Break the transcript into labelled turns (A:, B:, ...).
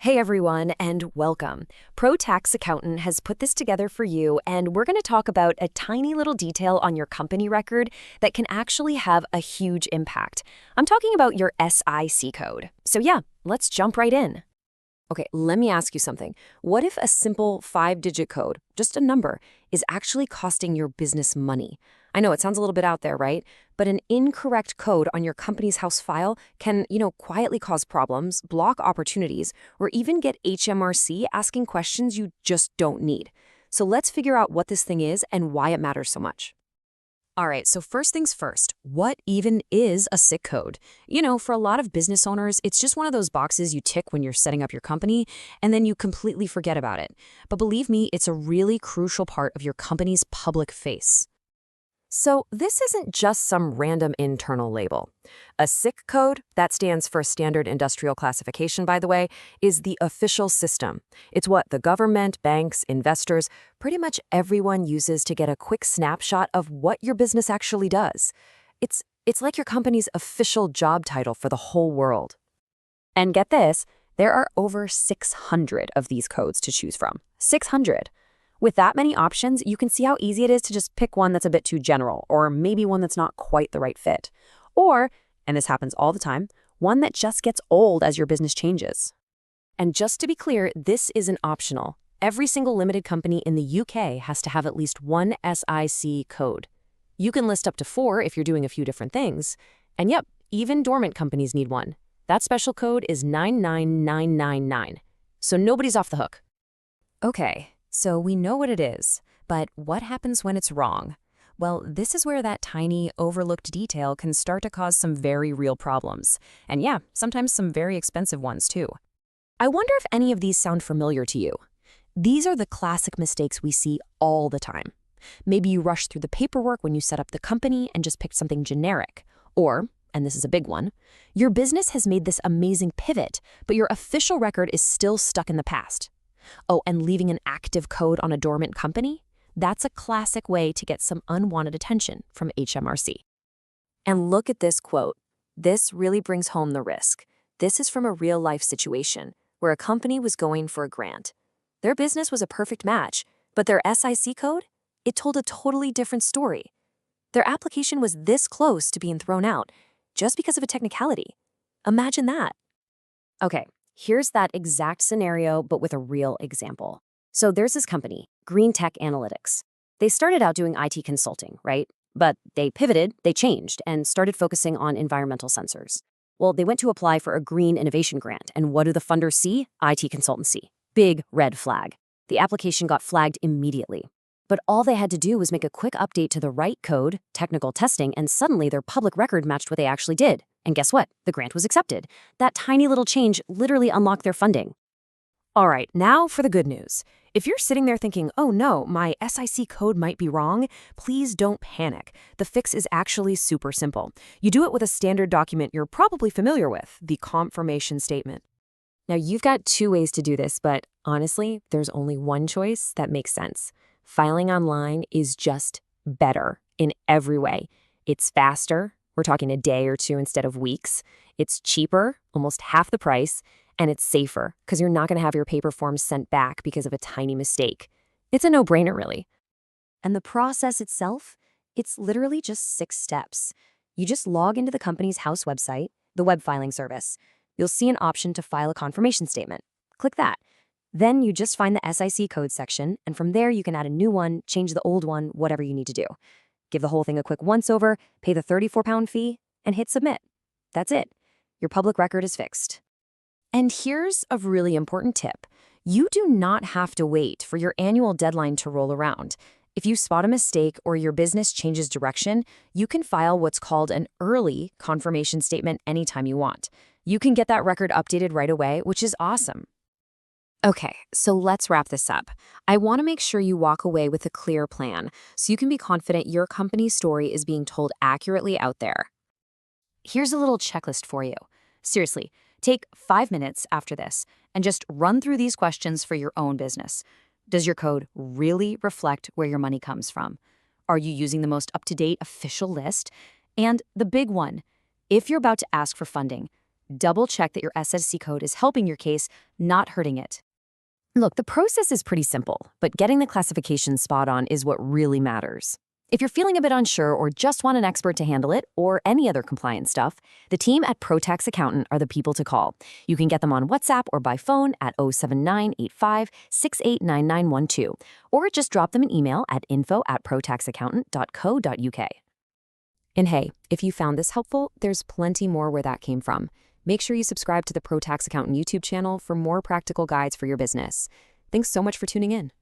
A: Hey everyone, and welcome. Pro Tax Accountant has put this together for you, and we're going to talk about a tiny little detail on your company record that can actually have a huge impact. I'm talking about your SIC code. So yeah, let's jump right in. Okay, let me ask you something. What if a simple 5-digit code, just a number, is actually costing your business money? I know it sounds a little bit out there, right? But an incorrect code on your company's house file can, quietly cause problems, block opportunities, or even get HMRC asking questions you just don't need. So let's figure out what this thing is and why it matters so much. All right, so first things first, what even is a SIC code? For a lot of business owners, it's just one of those boxes you tick when you're setting up your company, and then you completely forget about it. But believe me, it's a really crucial part of your company's public face. So this isn't just some random internal label. A SIC code, that stands for Standard Industrial Classification, by the way, is the official system. It's what the government, banks, investors, pretty much everyone uses to get a quick snapshot of what your business actually does. It's like your company's official job title for the whole world. And get this, there are over 600 of these codes to choose from. 600. With that many options, you can see how easy it is to just pick one that's a bit too general, or maybe one that's not quite the right fit. Or, and this happens all the time, one that just gets old as your business changes. And just to be clear, this isn't optional. Every single limited company in the UK has to have at least one SIC code. You can list up to 4 if you're doing a few different things. And yep, even dormant companies need one. That special code is 99999. So nobody's off the hook. Okay. So we know what it is, but what happens when it's wrong? Well, this is where that tiny, overlooked detail can start to cause some very real problems. And yeah, sometimes some very expensive ones too. I wonder if any of these sound familiar to you. These are the classic mistakes we see all the time. Maybe you rushed through the paperwork when you set up the company and just picked something generic. Or, and this is a big one, your business has made this amazing pivot, but your official record is still stuck in the past. Oh, and leaving an active code on a dormant company? That's a classic way to get some unwanted attention from HMRC. And look at this quote. This really brings home the risk. This is from a real-life situation where a company was going for a grant. Their business was a perfect match, but their SIC code? It told a totally different story. Their application was this close to being thrown out just because of a technicality. Imagine that. Okay. Here's that exact scenario, but with a real example. So there's this company, Green Tech Analytics. They started out doing IT consulting, right? But they pivoted, they changed, and started focusing on environmental sensors. Well, they went to apply for a green innovation grant, and what do the funders see? IT consultancy. Big red flag. The application got flagged immediately. But all they had to do was make a quick update to the right code, technical testing, and suddenly their public record matched what they actually did. And guess what? The grant was accepted. That tiny little change literally unlocked their funding. All right, now for the good news. If you're sitting there thinking, oh no, my SIC code might be wrong, please don't panic. The fix is actually super simple. You do it with a standard document you're probably familiar with, the confirmation statement. Now, you've got 2 ways to do this, but honestly, there's only one choice that makes sense. Filing online is just better in every way. It's faster. We're talking a day or 2 instead of weeks. It's cheaper, almost half the price, and it's safer because you're not going to have your paper forms sent back because of a tiny mistake. It's a no-brainer, really. And the process itself, it's literally just 6 steps. You just log into the company's house website, the web filing service. You'll see an option to file a confirmation statement. Click that. Then you just find the SIC code section, and from there you can add a new one, change the old one, whatever you need to do. Give the whole thing a quick once-over, pay the £34 fee, and hit submit. That's it. Your public record is fixed. And here's a really important tip. You do not have to wait for your annual deadline to roll around. If you spot a mistake or your business changes direction, you can file what's called an early confirmation statement anytime you want. You can get that record updated right away, which is awesome. Okay, so let's wrap this up. I want to make sure you walk away with a clear plan so you can be confident your company's story is being told accurately out there. Here's a little checklist for you. Seriously, take 5 minutes after this and just run through these questions for your own business. Does your code really reflect where your money comes from? Are you using the most up-to-date official list? And the big one, if you're about to ask for funding, double-check that your SIC code is helping your case, not hurting it. Look, the process is pretty simple, but getting the classification spot on is what really matters. If you're feeling a bit unsure or just want an expert to handle it, or any other compliance stuff, the team at ProTax Accountant are the people to call. You can get them on WhatsApp or by phone at 07985689912, or just drop them an email at info@protaxaccountant.co.uk. And hey, if you found this helpful, there's plenty more where that came from. Make sure you subscribe to the ProTax Accountant YouTube channel for more practical guides for your business. Thanks so much for tuning in.